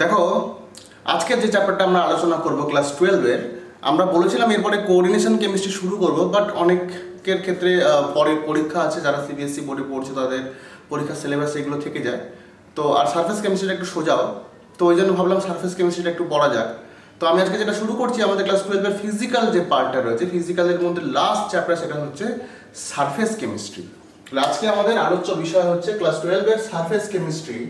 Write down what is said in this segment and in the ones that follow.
দেখো, আজকের যে চ্যাপ্টারটা আমরা আলোচনা করব ক্লাস 12-এর, আমরা বলেছিলাম এরপরে কোঅর্ডিনেশন কেমিস্ট্রি শুরু করব, বাট অনেকের ক্ষেত্রে পরে পরীক্ষা আছে, যারা সিবিএসসি বোর্ডে পড়ছে তাদের পরীক্ষার সিলেবাস এগুলো থেকে যায়। তো আর সারফেস কেমিস্ট্রিটা একটু সোজাও, তো ওই জন্য ভাবলাম সারফেস কেমিস্ট্রিটা একটু পড়া যাক। তো আমি আজকে যেটা শুরু করছি, আমাদের ক্লাস 12-এর ফিজিক্যাল যে পার্টটা রয়েছে, ফিজিক্যালের মধ্যে লাস্ট চ্যাপ্টার, সেটা হচ্ছে সারফেস কেমিস্ট্রি। আজকে আমাদের আলোচ্য বিষয় হচ্ছে ক্লাস 12-এর সারফেস কেমিস্ট্রি,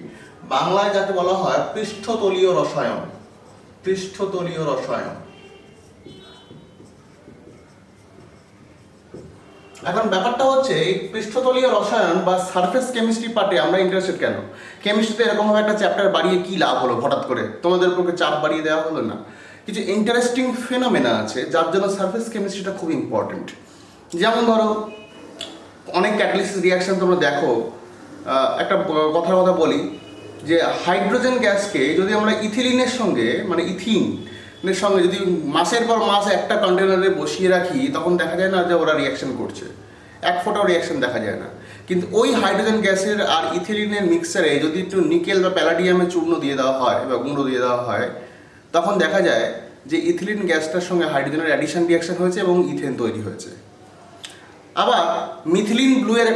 বাংলায় যাকে বলা হয় পৃষ্ঠতলীয় রসায়ন। পৃষ্ঠতলীয় রসায়ন। এখন ব্যাপারটা হচ্ছে এই পৃষ্ঠতলীয় রসায়ন বা সারফেস কেমিস্ট্রি পার্টে আমরা ইন্টারেস্টেড কেন? কেমিস্ট্রিতে এরকমভাবে একটা চ্যাপ্টার বাড়িয়ে কি লাভ হলো হঠাৎ করে? তোমাদের উপর চাপ বাড়িয়ে দেওয়া হলো না? কিছু ইন্টারেস্টিং ফেনোমেনা আছে যার জন্য সারফেস কেমিস্ট্রিটা খুব ইম্পর্টেন্ট। যেমন ধরো, অনেক ক্যাটালিসিস রিয়াকশন তোমরা দেখো। একটা কথার কথা বলি যে হাইড্রোজেন গ্যাসকে যদি আমরা ইথিলিনের সঙ্গে, মানে ইথিনের সঙ্গে যদি মাসের পর মাস একটা কন্টেনারে বসিয়ে রাখি, তখন দেখা যায় না যে ওরা রিয়াকশন করছে, এক ফোঁটাও রিয়াকশন দেখা যায় না। কিন্তু ওই হাইড্রোজেন গ্যাসের আর ইথিলিনের মিক্সারে যদি একটু নিকেল বা প্যালাডিয়ামের চূর্ণ দিয়ে দেওয়া হয় বা গুঁড়ো দিয়ে দেওয়া হয়, তখন দেখা যায় যে ইথিলিন গ্যাসটার সঙ্গে হাইড্রোজেনের অ্যাডিশন রিয়াকশন হয়েছে এবং ইথেন তৈরি হয়েছে। আবার মিথিলিন ব্লুয়ের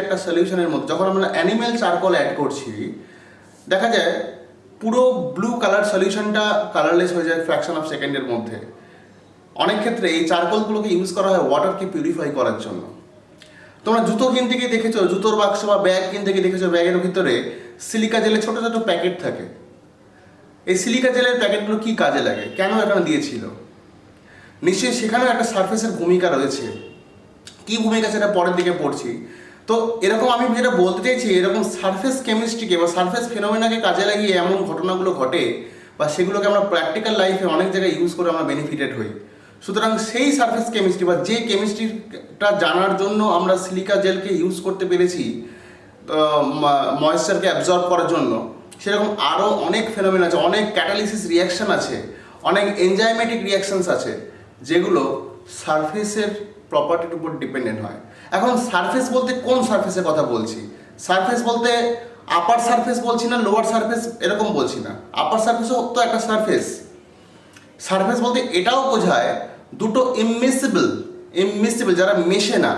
একটা সলিউশনের মধ্যে যখন আমরা অ্যানিম্যাল চারকোল অ্যাড করছি, দেখা যায় পুরো ব্লু কালার সলিউশনটা কালারলেস হয়ে যায় ফ্র্যাকশন অফ সেকেন্ডের মধ্যে। অনেক ক্ষেত্রে এই চারকোলগুলোকে ইউজ করা হয় ওয়াটারকে পিউরিফাই করার জন্য। তোমরা জুতো কিনতে গিয়ে দেখেছো, জুতোর বাক্স বা ব্যাগ কিনতে গিয়ে দেখেছো, ব্যাগের ভিতরে সিলিকা জেলের ছোটো ছোটো প্যাকেট থাকে। এই সিলিকা জেলের প্যাকেটগুলো কী কাজে লাগে, কেন এখানে দিয়েছিল? নিশ্চয়ই সেখানেও একটা সারফেসের ভূমিকা রয়েছে। কী ভূমিকা সেটা পরের দিকে পড়ছি। তো এরকম আমি যেটা বলতে চাইছি, এরকম সারফেস কেমিস্ট্রিকে বা সারফেস ফিনোমেনাকে কাজে লাগিয়ে এমন ঘটনাগুলো ঘটে, বা সেগুলোকে আমরা প্র্যাকটিক্যাল লাইফে অনেক জায়গায় ইউজ করে আমরা বেনিফিটেড হই। সুতরাং সেই সারফেস কেমিস্ট্রি বা যে কেমিস্ট্রিটা জানার জন্য আমরা সিলিকা জেলকে ইউজ করতে পেরেছি ময়েশ্চারকে অ্যাবজর্ব করার জন্য, সেরকম আরও অনেক ফেনোমেনা আছে, অনেক ক্যাটালিসিস রিয়াকশান আছে, অনেক এনজাইমেটিক রিয়াকশানস আছে, যেগুলো সারফেসের প্রপার্টির উপর ডিপেন্ডেন্ট হয়। এখন সারফেস বলতে কোন সারফেসের কথা বলছি? সারফেস বলতে আপার সারফেস বলছি না, লোয়ার সারফেস এরকম বলছি না। আপার সারফেসও তো একটা সারফেস। সারফেস বলতে এটাও বোঝায় দুটো ইমমিসিবল যারা মেশে না,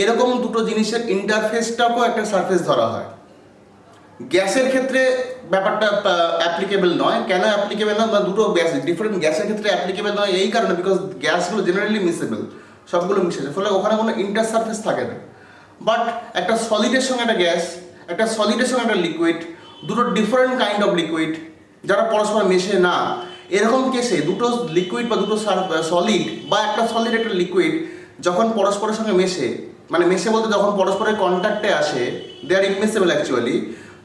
এরকম দুটো জিনিসের ইন্টারফেসটাকেও একটা সারফেস ধরা হয়। গ্যাসের ক্ষেত্রে ব্যাপারটা অ্যাপ্লিকেবল নয়। কেন অ্যাপ্লিকেবল নয়? বা দুটো গ্যাস, ডিফারেন্ট গ্যাসের ক্ষেত্রে অ্যাপ্লিকেবল নয় এই কারণে, বিকজ গ্যাসগুলো জেনারেলি মিসেবল, সবগুলো মিশেছে, ফলে ওখানে কোনো ইন্টার সারফেস থাকে না। বাট একটা সলিডের সঙ্গে একটা গ্যাস, একটা সলিডের সঙ্গে একটা লিকুইড, দুটো ডিফারেন্ট কাইন্ড অফ লিকুইড যারা পরস্পর মেশে না, এরকম কেসে দুটো লিকুইড বা দুটো সলিড বা একটা সলিড একটা লিকুইড যখন পরস্পরের সঙ্গে মেশে, মানে মেশে বলতে যখন পরস্পরের কন্ট্যাক্টে আসে, দে আর ইমমিসেবল অ্যাকচুয়ালি,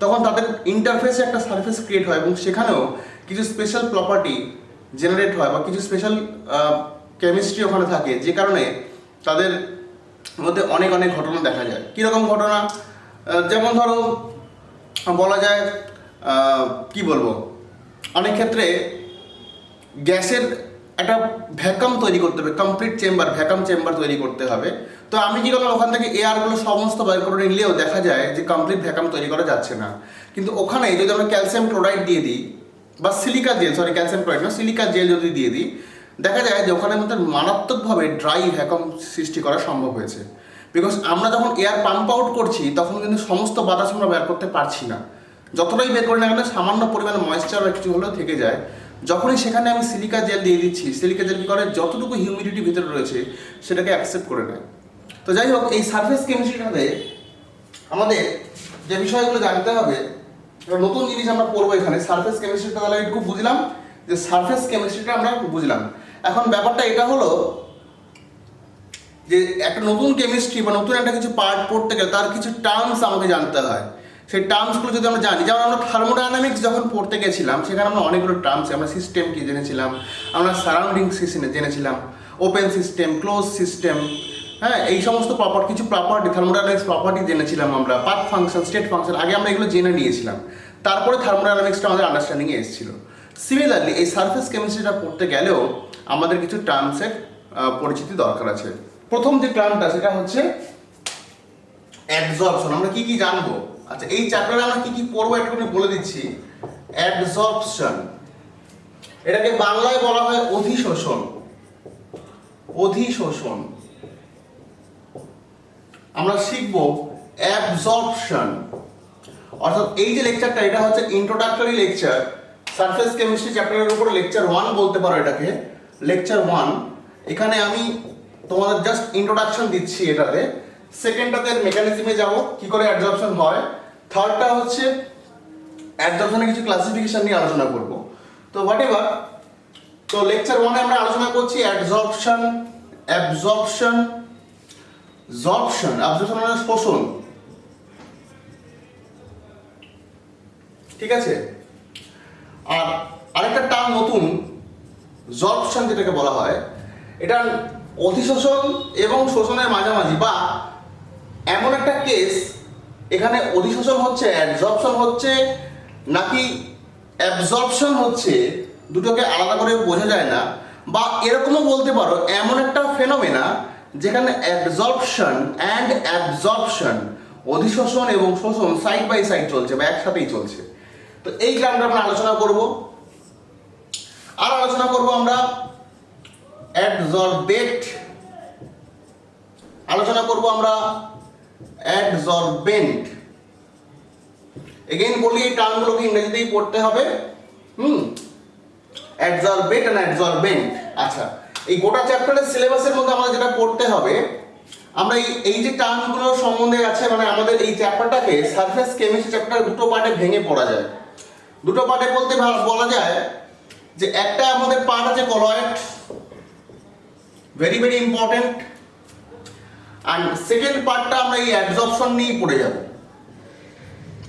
তখন তাদের ইন্টারফেসে একটা সারফেস ক্রিয়েট হয় এবং সেখানেও কিছু স্পেশাল প্রপার্টি জেনারেট হয় বা কিছু স্পেশাল কেমিস্ট্রি ওখানে থাকে, যে কারণে তাদের মধ্যে অনেক অনেক ঘটনা দেখা যায়। কীরকম ঘটনা? যেমন ধরো বলা যায়, কি বলবো, অনেক ক্ষেত্রে গ্যাসের একটা ভ্যাকাম তৈরি করতে হবে, কমপ্লিট ভ্যাকাম চেম্বার তৈরি করতে হবে। তো আমি কি করলাম, ওখান থেকে এয়ারগুলো সমস্ত বের করে নিলেও দেখা যায় যে কমপ্লিট ভ্যাকাম তৈরি করা যাচ্ছে না। কিন্তু ওখানে যদি আমরা ক্যালসিয়াম ক্লোরাইড দিয়ে দিই বা সিলিকা জেল যদি দিয়ে দিই, দেখা যায় যে ওখানে মধ্যে মারাত্মকভাবে ড্রাই ভ্যাকাম সৃষ্টি করা সম্ভব হয়েছে। বিকজ আমরা যখন এয়ার পাম্প আউট করছি, তখন কিন্তু সমস্ত বাতাস আমরা বের করতে পারছি না। যতটাই বের করি না কেন, সামান্য পরিমাণে ময়েশ্চার বা কিছু হলেও থেকে যায়। যখনই সেখানে আমি সিলিকা জেল দিয়ে দিচ্ছি, সিলিকা জেল কী করে, যতটুকু হিউমিডিটি ভিতরে রয়েছে সেটাকে অ্যাকসেপ্ট করে নেয়। তো যাই হোক, এই সারফেস কেমিস্ট্রিটাতে আমাদের যে বিষয়গুলো জানতে হবে, নতুন জিনিস আমরা পড়বো এখানে। সারফেস কেমিস্ট্রিটা তাহলে একটু বুঝলাম, যে সারফেস কেমিস্ট্রিটা আমরা বুঝলাম। এখন ব্যাপারটা এটা হলো যে একটা নতুন কেমিস্ট্রি বা নতুন একটা কিছু পার্ট পড়তে গেলে তার কিছু টার্মস আমাকে জানতে হয়। সেই টার্মসগুলো যদি আমরা জানি, যেমন আমরা থার্মোডাইনামিক্স যখন পড়তে গেছিলাম, সেখানে আমরা অনেকগুলো টার্মস, আমরা সিস্টেম কি জেনেছিলাম, আমরা সারাউন্ডিং জেনেছিলাম, ওপেন সিস্টেম, ক্লোজ সিস্টেম, হ্যাঁ, এই সমস্ত কিছু প্রপার্টি, থার্মোডাইনামিক্স প্রপার্টি জেনেছিলাম আমরা, পাথ ফাংশন, স্টেট ফাংশন, আগে আমরা এগুলো জেনে নিয়েছিলাম। তারপরে থার্মোডাইনামিক্সটা আমাদের আন্ডারস্ট্যান্ডিংয়ে এসেছিল। সিমিলারলি এই সারফেস কেমিস্ট্রিটা পড়তে গেলেও আমাদের কিছু টার্মসের পরিচিতি দরকার আছে। প্রথম যে টার্মটা, সেটা হচ্ছে অ্যাবজর্পশন। আমরা কি কি জানবো? আচ্ছা, এই চ্যাপ্টারে আমরা কি কি পড়বো একটু বলে দিচ্ছি। অ্যাবজর্পশন, এটাকে বাংলায় বলা হয় অধিশোষণ। অধিশোষণ। আমরা শিখবো অ্যাবজর্পশন, অর্থাৎ এই যে লেকচারটা এটা হচ্ছে ইন্ট্রোডাক্টরি লেকচার সারফেস কেমিস্ট্রি চ্যাপ্টারের উপরে, লেকচার 1 বলতে পারো এটাকে, লেকচার 1। এখানে আমি তোমাদের জাস্ট ইন্ট্রোডাকশন দিচ্ছি এটাতে। সেকেন্ডটাতে মেকানিজমে যাব, কি করে অ্যাবজর্পশন হয়। থার্ডটা হচ্ছে অ্যাবজর্পশনের কিছু ক্লাসিফিকেশন নিয়ে আলোচনা করব। তো হোয়াট এভার, তো লেকচার 1 এ আমরা আলোচনা করছি অ্যাবজর্পশন। অ্যাবজর্পশন, জর্পশন, অ্যাবজর্পশন মানে শোষণ, ঠিক আছে। আর আরেকটা টার্ম নতুন, জর্পশন যেটাকে বলা হয়, এটা অধিশোষণ এবং শোষণের মাঝামাঝি, বা এমন একটা কেস এখানে অধিশোষণ হচ্ছে, অ্যাবজর্পশন হচ্ছে নাকি অ্যাবজর্পশন হচ্ছে, দুটোকে আলাদা করে বোঝা যায় না। বা এরকমও বলতে পারো এমন একটা ফেনোমেনা যেখানে অ্যাবজর্পশন অ্যান্ড অ্যাবজর্পশন, অধিশোষণ এবং শোষণ সাইড বাই সাইড চলছে বা একসাথেই চলছে। তো এই গ্রামটা আমরা আলোচনা করব। আর আলোচনা করব আমরা অ্যাডজর্বেট, আলোচনা করব আমরা অ্যাডজর্বেন্ট। এগেইন বলি এই টার্মগুলোকে ইংরেজিতেই পড়তে হবে। অ্যাডজর্বেট এন্ড অ্যাডজর্বেন্ট। আচ্ছা, এই গোটা চ্যাপ্টারের সিলেবাসের মধ্যে আমাদের যেটা পড়তে হবে, আমরা এই যে টার্মগুলো সম্বন্ধে আছে, মানে আমাদের এই চ্যাপ্টারটাকে সারফেস কেমিস্ট্রি চ্যাপ্টার দুটো পার্টে ভেঙে পড়া যায়। দুটো পার্টে বলতে বলা যায় যে একটা আমাদের পার্ট আছে colloid, very very important. And second পার্টটা আমরা এই অ্যাবজর্পশন নিয়েই পড়ে যাব।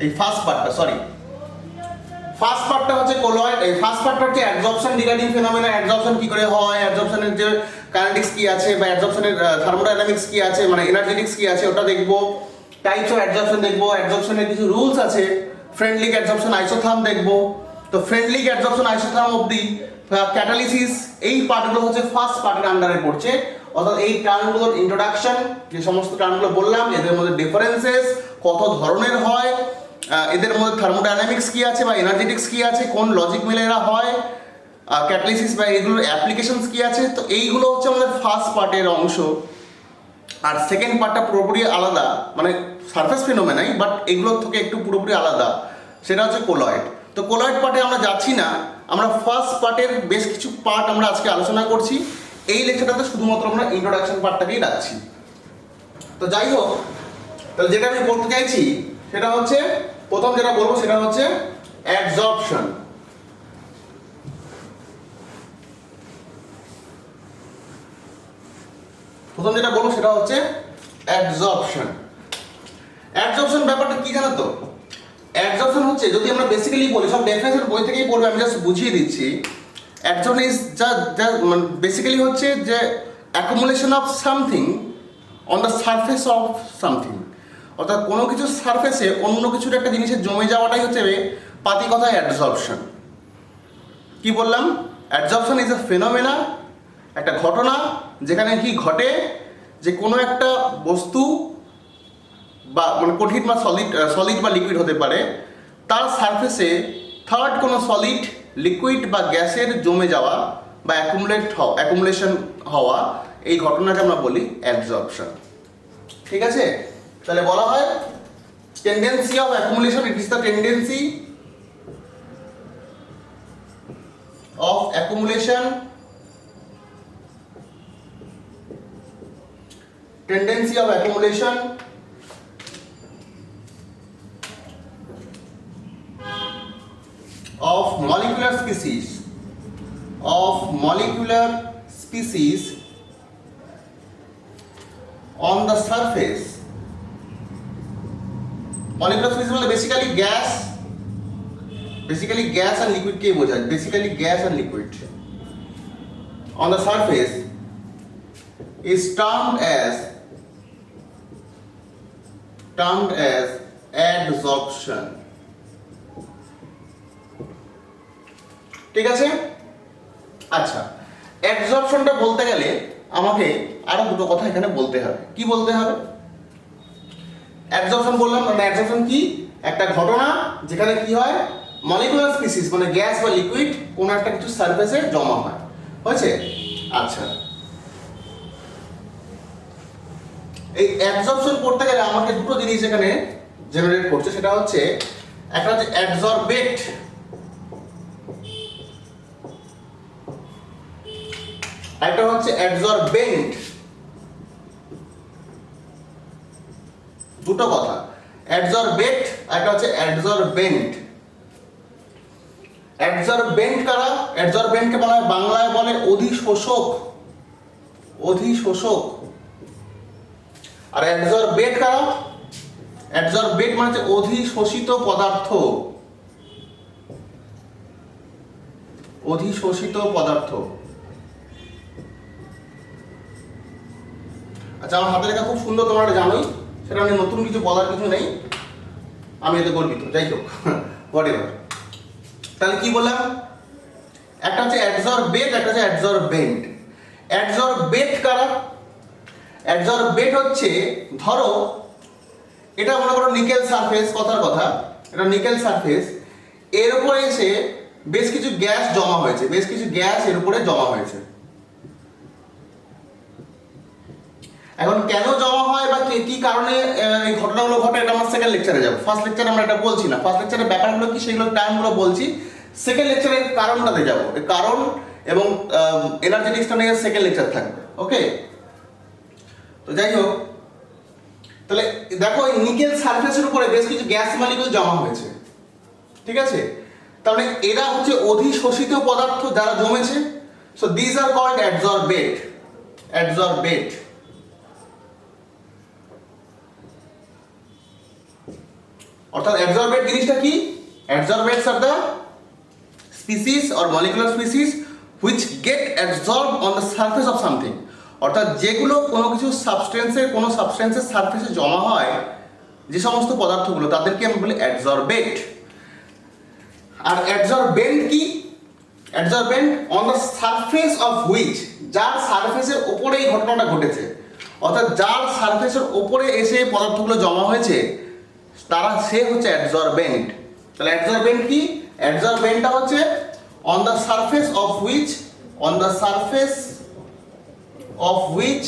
এই ফার্স্ট পার্টটা, সরি, ফার্স্ট পার্টটা হচ্ছে কলয়েড, এই ফার্স্ট পার্টটা হচ্ছে অ্যাবজর্পশন রিগার্ডিং ফেনোমেনা, অ্যাবজর্পশন কি করে হয়, অ্যাবজর্পশনের যে কাইনেটিক্স কি আছে, বা অ্যাবজর্পশনের থার্মোডাইনামিক্স কি আছে, মানে এনার্জেটিক্স কি আছে ওটা দেখবো। টাইপস অফ অ্যাবজর্পশন দেখবো, অ্যাবজর্পশনের কিছু রুলস আছে, ফ্রেন্ডলি অ্যাবজর্পশন, আইসোথার্ম দেখবো। তো ফ্রেন্ডলি অ্যাবজর্পশন, আইসোথার্ম অবধি ক্যাটালিসিস, এই পার্টগুলো হচ্ছে ফার্স্ট পার্টের আন্ডারে পড়ছে। অর্থাৎ এই টার্মগুলোর ইন্ট্রোডাকশন, যে সমস্ত টার্মগুলো বললাম, এদের মধ্যে ডিফারেন্সেস কত ধরনের হয়, এদের মধ্যে থার্মোডাইনামিক্স কি আছে বা এনার্জেটিক্স কি আছে, কোন লজিক মিলে এরা হয়, ক্যাটালিসিস বা এগুলোর অ্যাপ্লিকেশনস কি আছে। তো এইগুলো হচ্ছে আমাদের ফার্স্ট পার্টের অংশ। আর সেকেন্ড পার্টটা পুরোপুরি আলাদা, মানে সারফেস ফেনোমেনাই, বাট এগুলোর থেকে একটু পুরোপুরি আলাদা, সেটা হচ্ছে কোলয়েড। তো কোলয়েড পার্টে আমরা যাচ্ছি না, আমরা ফার্স্ট পার্টের বেশ কিছু পার্ট আমরা আজকে আলোচনা করছি। এই লেকচারটাতে শুধুমাত্র আমরা ইন্ট্রোডাকশন পার্টটাকেই রাখছি। তো যাই হোক, তাহলে যেটা আমি বলতে চাইছি সেটা হচ্ছে, প্রথম যেটা বলবো সেটা হচ্ছে অ্যাবজর্পশন। প্রথম যেটা বলবো সেটা হচ্ছে অ্যাবজর্পশন। অ্যাবজর্পশন ব্যাপারটা কি জানো তো? অ্যাবজর্পশন হচ্ছে, যদি আমরা বেসিক্যালি বলি, সব ডেফিনেশন বই থেকেই পড়বে, আমি জাস্ট বুঝিয়ে দিচ্ছি। অ্যাবজর্পশন ইজ বেসিক্যালি হচ্ছে যে accumulation of something on the surface of something, অর্থাৎ কোনো কিছুর সারফেসে অন্য কিছুর একটা জিনিসের জমে যাওয়াটাই হচ্ছে পাতি কথায় অ্যাবজর্পশন। কি বললাম? অ্যাবজর্পশন ইজ এ ফেনোমেনা, একটা ঘটনা যেখানে কি ঘটে, যে কোনো একটা বস্তু বা মানে কঠিন বা সলিড বা লিকুইড হতে পারে, তার সারফেসে থার্ড কোনো সলিড, লিকুইড বা গ্যাসের জমে যাওয়া বা অ্যাকুমুলেশন হওয়া, এই ঘটনাকে আমরা বলি অ্যাবজর্পশন। ঠিক আছে? তাহলে বলা হয় tendency of accumulation, it is the tendency of accumulation, tendency of accumulation of molecular species on the surface. Molecular species মানে basically gas and liquid কে বোঝায়, basically gas and liquid on the surface is termed as adsorption. ঠিক আছে? আচ্ছা, অ্যাবজর্পশনটা বলতে গেলে আমাকে আরো দুটো কথা এখানে বলতে হবে। কি বলতে হবে? অ্যাবজর্পশন বললাম, মানে অ্যাবজর্পশন কি? একটা ঘটনা যেখানে কি হয়, মলিকুলার স্পিসিস মানে গ্যাস বা লিকুইড কোনো একটা কিছু সারফেসে জমা হয়। হয়েছে? আচ্ছা, এই অ্যাবজর্পশন করতে গেলে আমাকে দুটো জিনিস এখানে জেনারেট করছে, সেটা হচ্ছে একটা হচ্ছে অ্যাবজর্বেট, একটা হচ্ছে অ্যাবজর্বেন্ট। দুটো কথা, অ্যাবজর্বেট একটা হচ্ছে অ্যাবজর্বেন্ট। অ্যাবজর্বেন্ট কারা? অ্যাবজর্বেন্টকে বলা হয় বাংলায় বলে অধিশোষক, অধিশোষক। আর অ্যাবজর্বেট কারা? অ্যাবজর্বেট মানে হচ্ছে অধিশোষিত পদার্থ, অধিশোষিত পদার্থ। আচ্ছা, আমার হাতের লেখা খুব সুন্দর, তোমরা জানোই, সেটা আমি নতুন কিছু বলার কিছু নেই, আমি এতে গর্বিত। যাই হোক, হোয়াটএভার। তাহলে কি বললাম? একটা হচ্ছে অ্যাবজর্বেট, একটা হচ্ছে অ্যাবজর্বেন্ট। অ্যাবজর্বেট কারা? অ্যাবজর্বেট হচ্ছে, ধরো এটা মনে করো নিকেল সারফেস, কথার কথা, এটা নিকেল সারফেস, এর উপরে এসে বেশ কিছু গ্যাস জমা হয়েছে, বেশ কিছু গ্যাস এর উপরে জমা হয়েছে। এখন কেন জমা হয় বা কি কারণে এই ঘটনাগুলো ঘটে, এটা আমার সেকেন্ড লেকচারে যাবো। ফার্স্ট লেকচারে আমরা এটা বলছি না, ফার্স্ট লেকচারের ব্যাপারগুলো কি সেগুলো টাইমগুলো বলছি, সেকেন্ড লেকচারের কারণটাতে যাবো। কারণ এবং এনার্জেটিক্সটা নিয়ে সেকেন্ড লেকচার থাকবে। ওকে, তো যাই হোক, তাহলে দেখো এই নিকেল সারফেসের উপরে বেশ কিছু গ্যাস মলিকুল জমা হয়েছে, ঠিক আছে? তাহলে এরা হচ্ছে অধিশোষিত পদার্থ যারা জমেছে। So this are called adsorbate, adsorbate. অর্থাৎ অ্যাবজর্বেট জিনিসটা কি? Adsorbates are the species or molecular species which get adsorb on the surface of something. অর্থাৎ যেগুলো কোনো কিছু সাবস্টেন্সের, কোনো সাবস্টেন্সের সারফেসে জমা হয়, যে সমস্ত পদার্থগুলো, তাদেরকে আমরা বলি অ্যাবজর্বেট। আর অ্যাবজর্বেন্ট কি? Absorbent on the surface of which, যার সারফেসের ওপরে এই ঘটনাটা ঘটেছে, অর্থাৎ যার সারফেসের ওপরে এসে পদার্থগুলো জমা হয়েছে, সে হচ্ছে অ্যাবজর্বেন্ট। তাহলে অ্যাবজর্বেন্ট কি? অ্যাবজর্বেন্টটা হচ্ছে on the surface of which, on the surface of which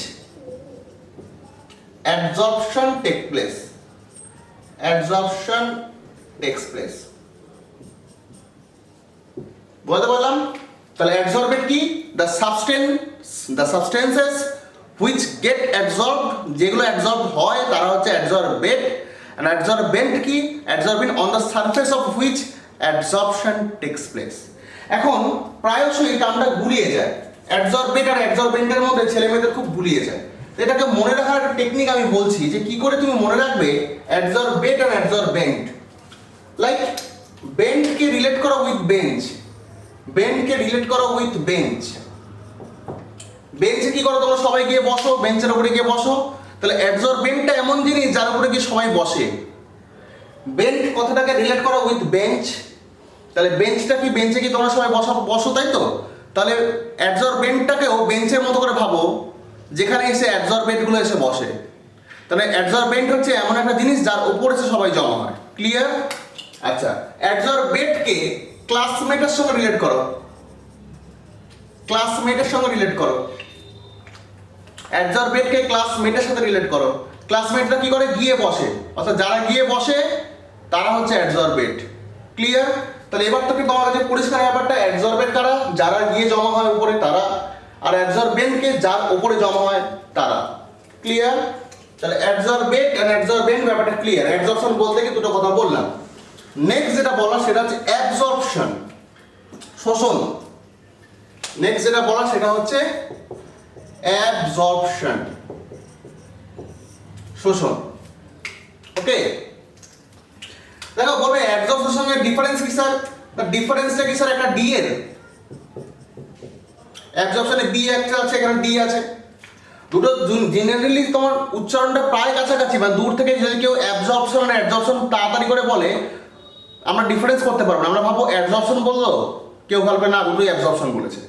absorption take place, absorption takes place. বলতে পারলাম? তাহলে অ্যাবজর্বেট কি? The substances which get absorbed, যেগুলো অ্যাবজর্ব হয় তারা হচ্ছে অ্যাবজর্বেট। And adsorbent কি? Adsorbent on the surface of which absorption takes place. এখন প্রায়শই এই টার্মটা গুলিয়ে যায়, অ্যাবজর্বেট আর অ্যাবজর্বেন্টের মধ্যে ছেলে মেয়েদের খুব গুলিয়ে যায়। এটাকে মনে রাখার একটা টেকনিক আমি বলছি, যে কি করে তুমি মনে রাখবে অ্যাবজর্বেট আর অ্যাবজর্বেন্ট। লাইক বেন্টকে রিলেট করো উইথ বেঞ্চ, বেন্টকে রিলেট করো উইথ বেঞ্চ। বেঞ্চে কি করো তোমরা? সবাই গিয়ে বসো, বেঞ্চের উপরে গিয়ে বসো। তাহলে অ্যাবজর্বেন্টটা এমন জিনিস যার উপরে কি সবাই বসে। বেঞ্চ কথাটাকে রিলেট করো উইথ বেঞ্চ, তাহলে বেঞ্চটা কি? বেঞ্চে কি তোমরা সবাই বসো, তাই তো? তাহলে অ্যাবজর্বেন্টটাকেও বেঞ্চের মতো করে ভাবো, যেখানে এসে অ্যাবজর্বেন্টগুলো এসে বসে। তাহলে অ্যাবজর্বেন্ট হচ্ছে এমন একটা জিনিস যার উপরে এসে সবাই জমা হয়। ক্লিয়ার? আচ্ছা, অ্যাবজর্বেন্টকে ক্লাসমেটের সঙ্গে রিলেট করো, ক্লাসমেটের সঙ্গে রিলেট করো। অ্যাবজর্বেটকে ক্লাসমেটের সাথে রিলেট করো। ক্লাসমেটরা কি করে? গিয়ে বসে, অর্থাৎ যারা গিয়ে বসে তারা হচ্ছে অ্যাবজর্বেট। ক্লিয়ার? তাহলে এবার তোকে তোমার কাছে পরিষ্কার ব্যাপারটা, অ্যাবজর্বেট কারা? যারা গিয়ে জমা হয় উপরে তারা, আর অ্যাবজর্বেন্টকে যার উপরে জমা হয় তারা। ক্লিয়ার? তাহলে অ্যাবজর্বেট এন্ড অ্যাবজর্বেন্ট ব্যাপারটা ক্লিয়ার। অ্যাবজর্পশন বলতে কি দুটো কথা বললাম। নেক্সট যেটা বলা সেটা হচ্ছে অ্যাবজর্পশন, শোষণ। নেক্সট যেটা বলা সেটা হচ্ছে অ্যাবজর্পশন, শোষণ। ওকে, দেখো বলবে অ্যাবজর্পশনের সঙ্গে ডিফারেন্স কি স্যার? ডিফারেন্সটা কি স্যার? একটা ডি এর, অ্যাবজর্পশনে বি একটা আছে, এখানে ডি আছে। দুটো জেনারেলি তোমার উচ্চারণটা প্রায় কাছাকাছি, মানে দূর থেকে যদি কেউ অ্যাবজর্পশন আর অ্যাবজর্পশন তাড়াতাড়ি করে বলে, আমরা ডিফারেন্স করতে পারবো না। আমরা ভাবো অ্যাবজর্পশন বললো, কেউ ভাববে না দুটোই অ্যাবজর্পশন বলেছে।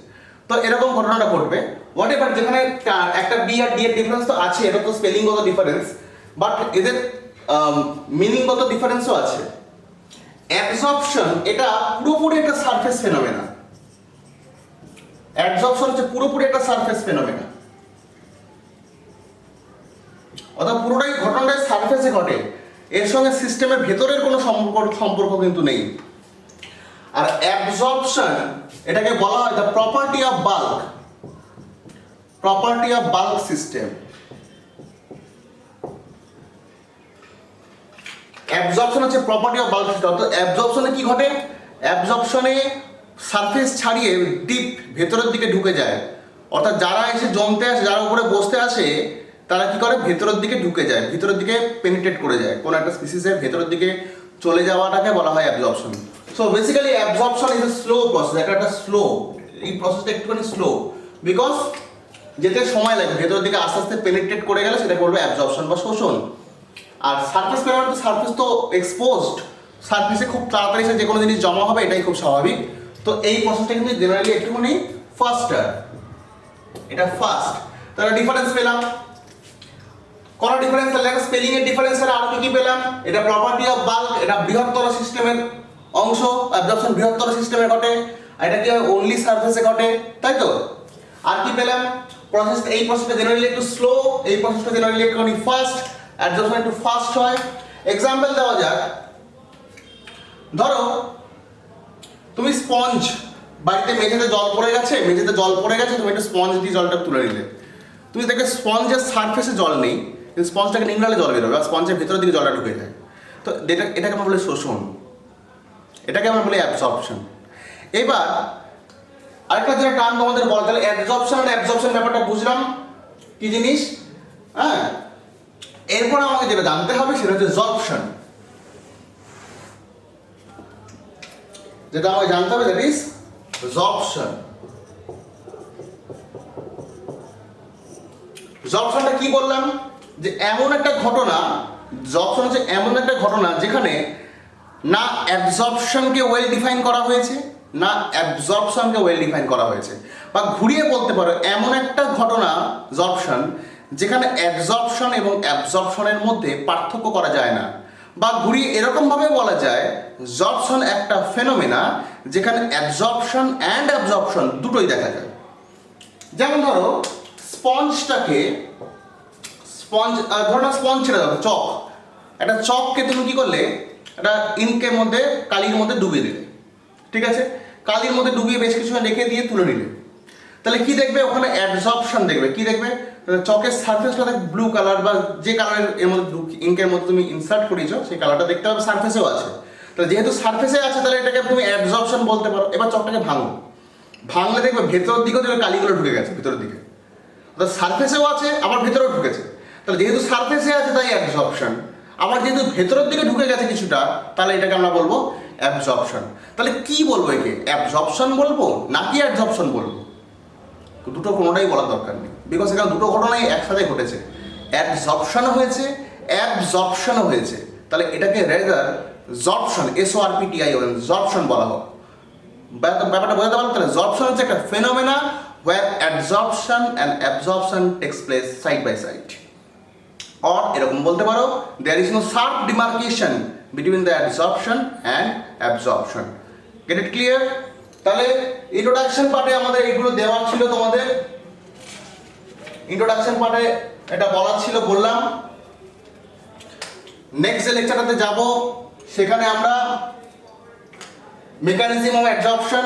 তো এরকম ঘটনাটা ঘটবে। হোয়াট এভার, যেখানে একটা বি আর ডি এর ডিফারেন্স তো আছে, এটা তো স্পেলিংগত ডিফারেন্স, বাট এদের মিনিংগত ডিফারেন্সও আছে। অ্যাবজর্পশন এটা পুরোপুরি একটা সারফেস ফেনোমেনা, অ্যাবজর্পশন হচ্ছে পুরোপুরি একটা সারফেস ফেনোমেনা, অর্থাৎ পুরোটাই ঘটনাটাই সারফেসে ঘটে, এর সঙ্গে সিস্টেমের ভেতরের কোনো সম্পর্ক কিন্তু নেই। আর অ্যাবজর্পশন এটাকে বলা হয় the property of bulk, property of bulk system. Absorption হচ্ছে প্রপার্টি অফ বাল্ক সিস্টেম। অর্থাৎ অ্যাবজর্পশনে কি ঘটে, অ্যাবজর্পশনে সারফেস ছাড়িয়ে ডিপ ভেতরের দিকে ঢুকে যায়, অর্থাৎ যারা এসে জমতে আসে, যারা উপরে বসতে আসে, তারা কি করে ভেতরের দিকে ঢুকে যায়, ভেতরের দিকে পেনিট্রেট করে যায়, কোনো একটা স্পিসিসের ভেতরের দিকে চলে যাওয়াটাকে বলা হয় absorption. So basically absorption is a slow process, একটা স্লো, এই প্রসেসটা একটুখানি স্লো, বিকজ যেতে সময় লাগে, ভেতরের দিকে আস্তে আস্তে পেনিট্রেট করে গেলে সেটা করবে অ্যাবজর্পশন বা শোষণ। আর সারফেস ফেনোমেনা, সারফেস তো এক্সপোজড, সারফেসে খুব তাড়াতাড়ি যে কোনো জিনিস জমা হবে, এটাই খুব স্বাভাবিক। তো এই প্রসেসটা কিন্তু জেনারেলি একটুখানি ফাস্টার, এটা ফাস্ট। তাহলে ডিফারেন্স পেলাম, কোন ডিফারেন্স পেলাম, স্পেলিং এর ডিফারেন্স আর কি কি পেলাম, এটা প্রপার্টি অফ বাল্ক, এটা বৃহত্তর সিস্টেমের অংশ, অ্যাবজর্পশন বৃহত্তর সিস্টেমে ঘটে, আর এটা কি অনলি সারফেসে ঘটে, তাই তো। আর কি পেলাম, প্রসেস, এই প্রসেসটা জেনারেলি একটু স্লো, এই প্রসেসটা জেনারেলি একটুখানি ফাস্ট, অ্যাবজর্পশন একটু ফাস্ট হয়। এক্সাম্পল দেওয়া যাক, ধরো তুমি স্পঞ্জ, বাড়িতে মেঝেতে জল পড়ে গেছে, মেঝেতে জল পড়ে গেছে, তুমি একটা স্পঞ্জ দিয়ে জলটা তুলে নিলে, তুমি দেখবে স্পঞ্জের সারফেসে জল নেই, কিন্তু স্পঞ্জটাকে নিংড়ালে জল বেরোবে, আর স্পঞ্জের ভেতরের দিকে জলটা ঢুকে যায়। তো এটাকে আমরা বলি শোষণ, এটাকে আমরা বলি অ্যাবজর্পশন। এবার আরেকটা যেটা টার্ম তোমাদের বলা, তাহলে অ্যাবজর্পশন আর অ্যাবজর্পশন ব্যাপারটা বুঝলাম কি জিনিস, হ্যাঁ। এরপর আমাকে যেটা জানতে হবে সেটা হচ্ছে জর্পশন, যেটা আমাকে জানতে হবে, দ্যাট ইজ জর্পশন। জর্পশনটা কি বললাম, যে এমন একটা ঘটনা, জর্পশন হচ্ছে এমন একটা ঘটনা যেখানে না অ্যাবজর্পশনকে ওয়েল ডিফাইন করা হয়েছে, না অ্যাবজর্পশনকে ওয়েল ডিফাইন করা হয়েছে, বা ঘুরিয়ে বলতে পারো এমন একটা ঘটনা জর্পশন যেখানে অ্যাবজর্পশন এবং অ্যাবজর্পশনের মধ্যে পার্থক্য করা যায় না, বা ঘুরিয়ে এরকমভাবে বলা যায় জর্পশন একটা ফেনোমেনা যেখানে অ্যাবজর্পশন অ্যান্ড অ্যাবজর্পশন দুটোই দেখা যায়। যেমন ধরো স্পঞ্জটাকে, স্পঞ্জ, ধরো না স্পঞ্জ ছেড়ে দাও, চক, একটা চককে তুমি কি করলে, একটা ইঙ্কের মধ্যে, কালির মধ্যে ডুবিয়ে দিলে, ঠিক আছে, কালির মধ্যে ডুবিয়ে বেশ কিছু রেখে দিয়ে তুলে নিলে, তাহলে কি দেখবে, ওখানে অ্যাবজর্পশন দেখবে, কি দেখবে, চকের সারফেসটা ব্লু কালার বা যে কালারের এর মধ্যে ইঙ্কের মধ্যে তুমি ইনসার্ট করেছো সেই কালারটা দেখতে হবে, সারফেসেও আছে। তাহলে যেহেতু সারফেসে আছে তাহলে এটাকে তুমি অ্যাবজর্পশন বলতে পারো। এবার চকটাকে ভাঙো, ভাঙলে দেখবে ভেতরের দিকেও দেখবে কালিগুলো ঢুকে গেছে ভেতরের দিকে, অর্থাৎ সারফেসেও আছে আবার ভেতরেও ঢুকেছে। তাহলে যেহেতু সারফেসে আছে তাই অ্যাবজর্পশন, আবার যেহেতু ভেতরের দিকে ঢুকে গেছে কিছুটা, তাহলে এটাকে আমরা বলবো অ্যাবজর্পশন। তাহলে কি বলবো, একে অ্যাবজর্পশন বলবো নাকি অ্যাবজর্পশন বলবো? দুটো কোনোটাই বলার দরকার নেই, বিকজ এখানে দুটো ঘটনাই একসাথে ঘটেছে, অ্যাবজর্পশনও হয়েছে অ্যাবজর্পশনও হয়েছে। তাহলে এটাকে রেদার জর্পশন, SORPTION, জর্পশন বলা হোক। ব্যাপারটা বোঝাতে পারলাম? তাহলে জর্পশন হচ্ছে একটা phenomena where absorption and absorption takes place side by side, or এরকম বলতে পারো there is no sharp demarcation between the absorption and absorption. Get it clear? তাহলে ইন্ট্রোডাকশন পার্টে আমাদের এগুলো দেওয়া ছিল, তোমাদের ইন্ট্রোডাকশন পার্টে এটা বলার ছিল, বললাম। নেক্সট যে লেকচারটাতে যাব সেখানে আমরা মেকানিজম অফ অ্যাবজর্পশন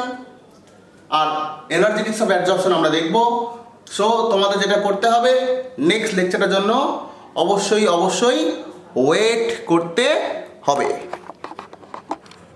আর এনার্জেটিক্স অফ অ্যাবজর্পশন আমরা দেখব। সো তোমাদের যেটা করতে হবে, নেক্সট লেকচারের জন্য অবশ্যই ওয়েট করতে হবে।